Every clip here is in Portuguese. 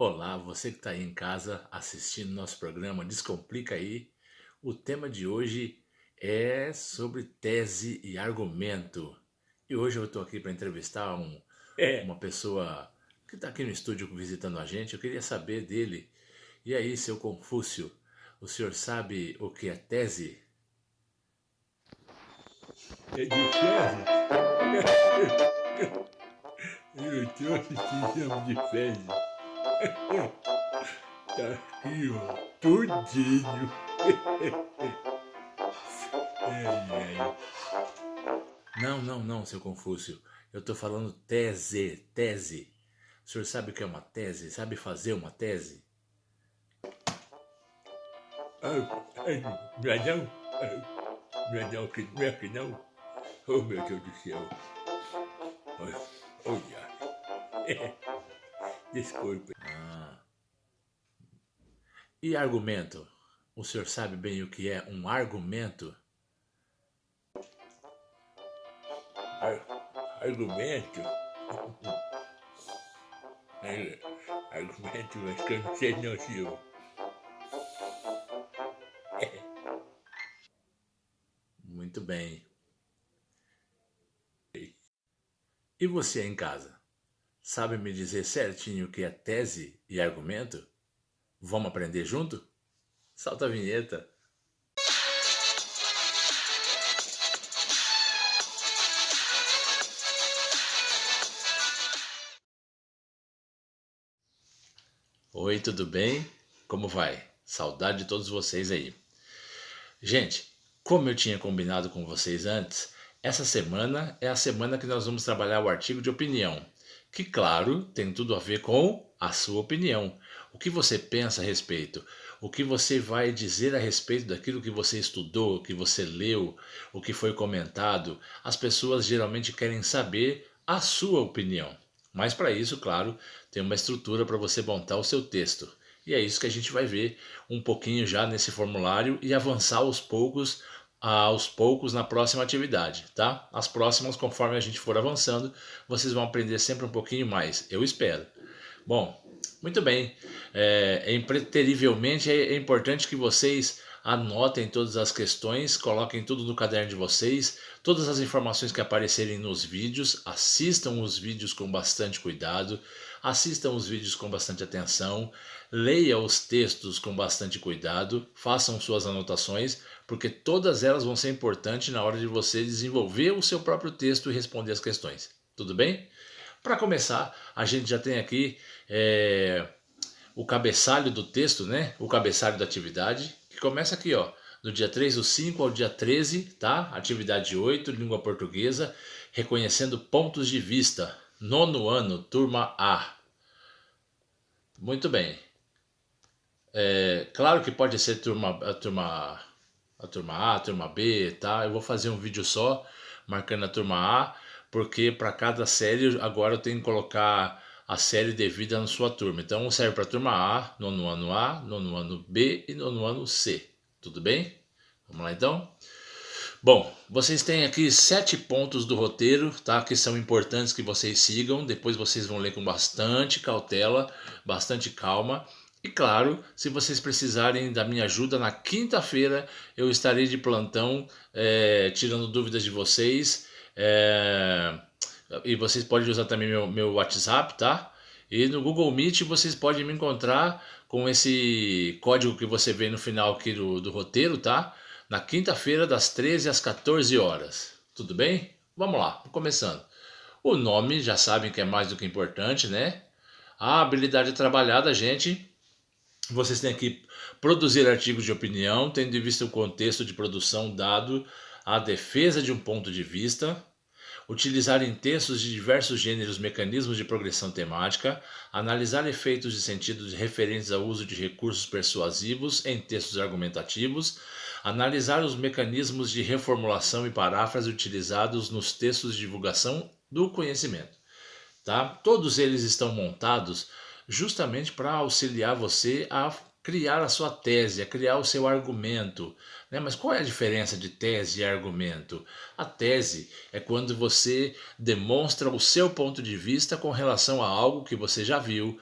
Olá, você que está aí em casa assistindo nosso programa Descomplica aí. O tema de hoje é sobre tese e argumento. E hoje eu estou aqui para entrevistar É, uma pessoa que está aqui no estúdio visitando a gente. Eu queria saber dele. E aí, seu Confúcio, o senhor sabe o que é tese? é de fezes. Eu trouxe esse exame de fezes. Tá aqui, ó, tudinho. Ai, ai. Não, não, não, seu Confúcio. Eu estou falando tese. O senhor sabe o que é uma tese? Sabe fazer uma tese? Ai, ai, não é não? Ai, não é que não? Oh, meu Deus do céu. Ai, olha. Desculpe. Ah. E argumento? O senhor sabe bem o que é um argumento? Ar- Argumento? Ar- Argumento, mas que eu não sei não, senhor. Muito bem. E você em casa? Sabe me dizer certinho o que é tese e argumento? Vamos aprender junto? Salta a vinheta. Oi, tudo bem? Como vai? Saudade de todos vocês aí. Gente, como eu tinha combinado com vocês antes, essa semana é a semana que nós vamos trabalhar o artigo de opinião, que, claro, tem tudo a ver com a sua opinião. O que você pensa a respeito? O que você vai dizer a respeito daquilo que você estudou, o que você leu, o que foi comentado? As pessoas geralmente querem saber a sua opinião. Mas para isso, claro, tem uma estrutura para você montar o seu texto. E é isso que a gente vai ver um pouquinho já nesse formulário e avançar aos poucos na próxima atividade, tá? As próximas, conforme a gente for avançando, vocês vão aprender sempre um pouquinho mais, eu espero. Bom, muito bem. Impreterivelmente é importante que vocês anotem todas as questões, coloquem tudo no caderno de vocês, todas as informações que aparecerem nos vídeos, assistam os vídeos com bastante cuidado, assistam os vídeos com bastante atenção, leia os textos com bastante cuidado, façam suas anotações, porque todas elas vão ser importantes na hora de você desenvolver o seu próprio texto e responder as questões. Tudo bem? Para começar, a gente já tem aqui o cabeçalho do texto, né? O cabeçalho da atividade, que começa aqui, ó, do dia 3/5 ao dia 13, tá? Atividade 8, língua portuguesa, reconhecendo pontos de vista. Nono ano, turma A. Muito bem. Claro que pode ser a turma A, a turma B, tá? Eu vou fazer um vídeo só marcando a turma A, porque para cada série agora eu tenho que colocar a série devida na sua turma. Então serve para a turma A, nono ano B e nono ano C. Tudo bem? Vamos lá então? Bom, vocês têm aqui 7 pontos do roteiro, tá? Que são importantes que vocês sigam. Depois vocês vão ler com bastante cautela, bastante calma. E claro, se vocês precisarem da minha ajuda, na quinta-feira eu estarei de plantão, tirando dúvidas de vocês. E vocês podem usar também meu WhatsApp, tá? E no Google Meet vocês podem me encontrar com esse código que você vê no final aqui do roteiro, tá? Na quinta-feira, das 13 às 14 horas. Tudo bem? Vamos lá, começando. O nome, já sabem que é mais do que importante, né? A habilidade trabalhada, gente. Vocês têm que produzir artigos de opinião, tendo em vista o contexto de produção dado a defesa de um ponto de vista, utilizar em textos de diversos gêneros mecanismos de progressão temática, analisar efeitos de sentido referentes ao uso de recursos persuasivos em textos argumentativos, analisar os mecanismos de reformulação e paráfrase utilizados nos textos de divulgação do conhecimento. Tá? Todos eles estão montados justamente para auxiliar você a criar a sua tese, a criar o seu argumento. Né? Mas qual é a diferença de tese e argumento? A tese é quando você demonstra o seu ponto de vista com relação a algo que você já viu,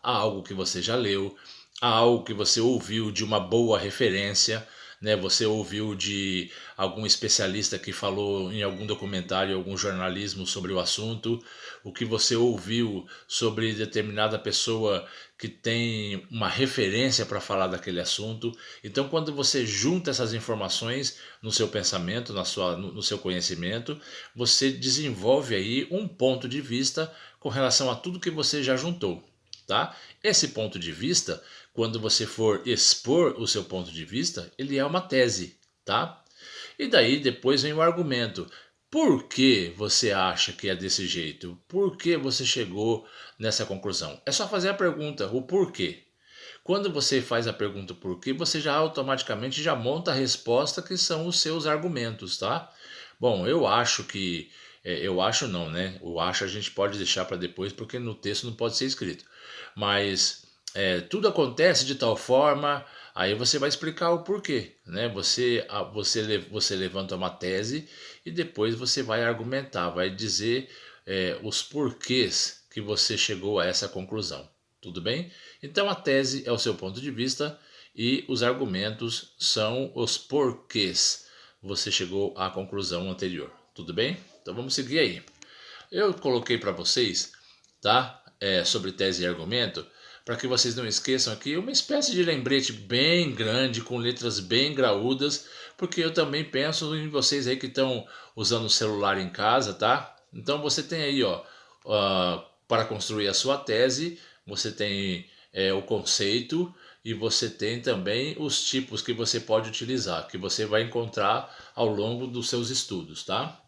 a algo que você já leu, a algo que você ouviu de uma boa referência, né? Você ouviu de algum especialista que falou em algum documentário, algum jornalismo sobre o assunto, o que você ouviu sobre determinada pessoa que tem uma referência para falar daquele assunto. Então, quando você junta essas informações no seu pensamento, no seu conhecimento, você desenvolve aí um ponto de vista com relação a tudo que você já juntou, tá? Esse ponto de vista, quando você for expor o seu ponto de vista, ele é uma tese, tá? E daí depois vem o argumento. Por que você acha que é desse jeito? Por que você chegou nessa conclusão? É só fazer a pergunta, o porquê. Quando você faz a pergunta por quê, você já automaticamente já monta a resposta que são os seus argumentos, tá? Bom, eu acho que eu acho não, né? O acho a gente pode deixar para depois porque no texto não pode ser escrito. Mas tudo acontece de tal forma, aí você vai explicar o porquê, né? Você levanta uma tese e depois você vai argumentar, vai dizer os porquês que você chegou a essa conclusão. Tudo bem? Então a tese é o seu ponto de vista e os argumentos são os porquês você chegou à conclusão anterior. Tudo bem? Então vamos seguir aí. Eu coloquei para vocês, tá? Sobre tese e argumento, para que vocês não esqueçam aqui uma espécie de lembrete bem grande, com letras bem graúdas, porque eu também penso em vocês aí que estão usando o celular em casa, tá? Então você tem aí, ó, para construir a sua tese, você tem o conceito e você tem também os tipos que você pode utilizar, que você vai encontrar ao longo dos seus estudos, tá?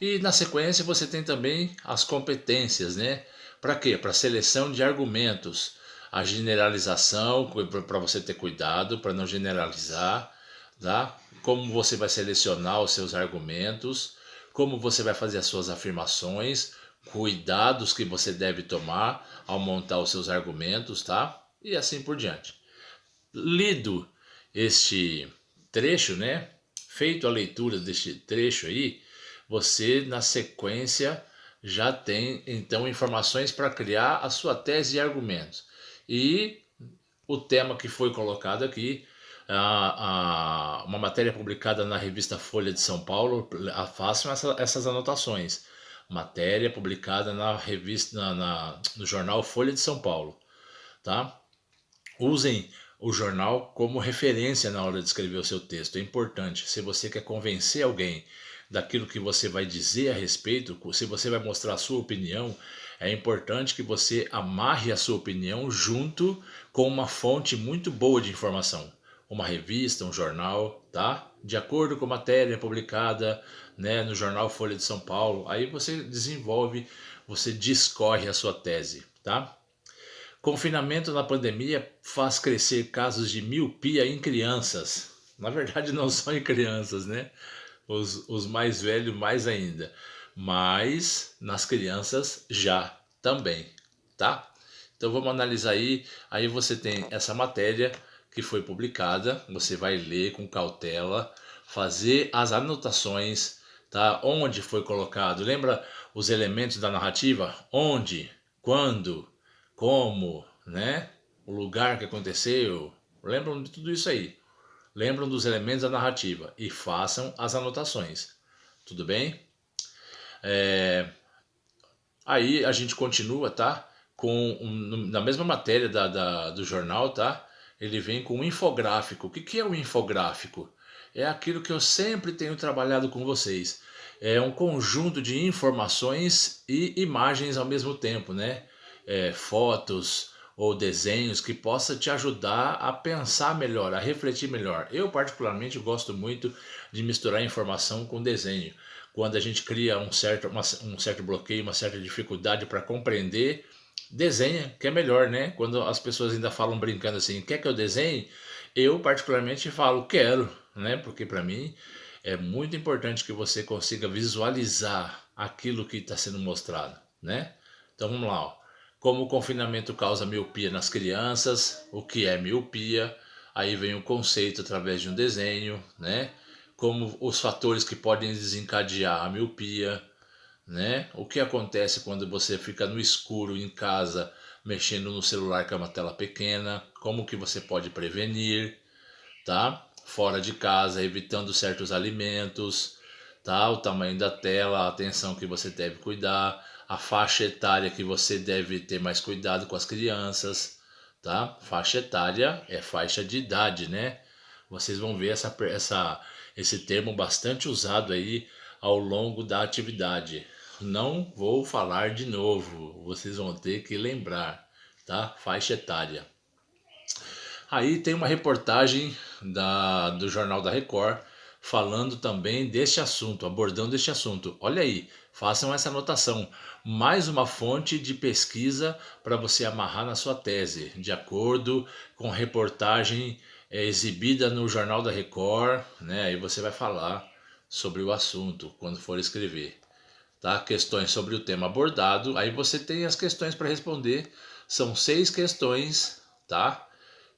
E na sequência você tem também as competências, né? Para quê? Para seleção de argumentos, a generalização, para você ter cuidado, para não generalizar, tá? Como você vai selecionar os seus argumentos, como você vai fazer as suas afirmações, cuidados que você deve tomar ao montar os seus argumentos, tá? E assim por diante. Lido este trecho, né? Feito a leitura deste trecho aí, você na sequência já tem então informações para criar a sua tese e argumentos. E o tema que foi colocado aqui, uma matéria publicada na revista Folha de São Paulo, façam essas anotações. Matéria publicada na revista, no jornal Folha de São Paulo, tá? Usem o jornal como referência na hora de escrever o seu texto. É importante. Se você quer convencer alguém daquilo que você vai dizer a respeito, se você vai mostrar a sua opinião, é importante que você amarre a sua opinião junto com uma fonte muito boa de informação. Uma revista, um jornal, tá? De acordo com a matéria publicada, né, no jornal Folha de São Paulo, aí você desenvolve, você discorre a sua tese, tá? Confinamento na pandemia faz crescer casos de miopia em crianças. Na verdade, não só em crianças, né? Os mais velhos, mais ainda. Mas nas crianças já também, tá? Então vamos analisar aí. Aí você tem essa matéria que foi publicada. Você vai ler com cautela, fazer as anotações, tá? Onde foi colocado. Lembra os elementos da narrativa? Onde, quando, como, né? O lugar que aconteceu. Lembram de tudo isso aí. Lembram dos elementos da narrativa e façam as anotações. Tudo bem? Aí a gente continua, tá? Na mesma matéria do jornal, tá? Ele vem com um infográfico. O que é um infográfico? É aquilo que eu sempre tenho trabalhado com vocês. É um conjunto de informações e imagens ao mesmo tempo, né? Fotos ou desenhos que possa te ajudar a pensar melhor, a refletir melhor. Eu particularmente gosto muito de misturar informação com desenho. Quando a gente cria um certo bloqueio, uma certa dificuldade para compreender, desenha, que é melhor, né? Quando as pessoas ainda falam brincando assim, quer que eu desenhe? Eu particularmente falo, quero, né? Porque para mim é muito importante que você consiga visualizar aquilo que está sendo mostrado, né? Então vamos lá, ó. Como o confinamento causa miopia nas crianças, o que é miopia? Aí vem o conceito através de um desenho, né? Como os fatores que podem desencadear a miopia, né? O que acontece quando você fica no escuro em casa, mexendo no celular com uma tela pequena, como que você pode prevenir, tá? Fora de casa, evitando certos alimentos, tá? O tamanho da tela, a atenção que você deve cuidar, a faixa etária que você deve ter mais cuidado com as crianças, tá? Faixa etária é faixa de idade, né? Vocês vão ver esse termo bastante usado aí ao longo da atividade. Não vou falar de novo, vocês vão ter que lembrar, tá? Faixa etária. Aí tem uma reportagem do Jornal da Record falando também deste assunto, abordando este assunto. Olha aí, façam essa anotação. Mais uma fonte de pesquisa para você amarrar na sua tese, de acordo com reportagem exibida no Jornal da Record, né? Aí você vai falar sobre o assunto quando for escrever, tá? Questões sobre o tema abordado. Aí você tem as questões para responder. São 6 questões, tá?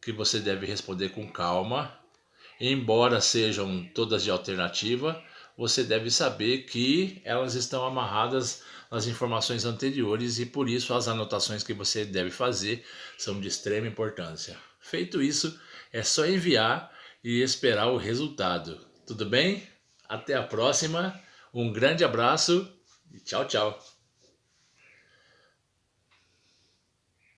Que você deve responder com calma. Embora sejam todas de alternativa, você deve saber que elas estão amarradas nas informações anteriores e por isso as anotações que você deve fazer são de extrema importância. Feito isso, é só enviar e esperar o resultado. Tudo bem? Até a próxima. Um grande abraço e tchau, tchau.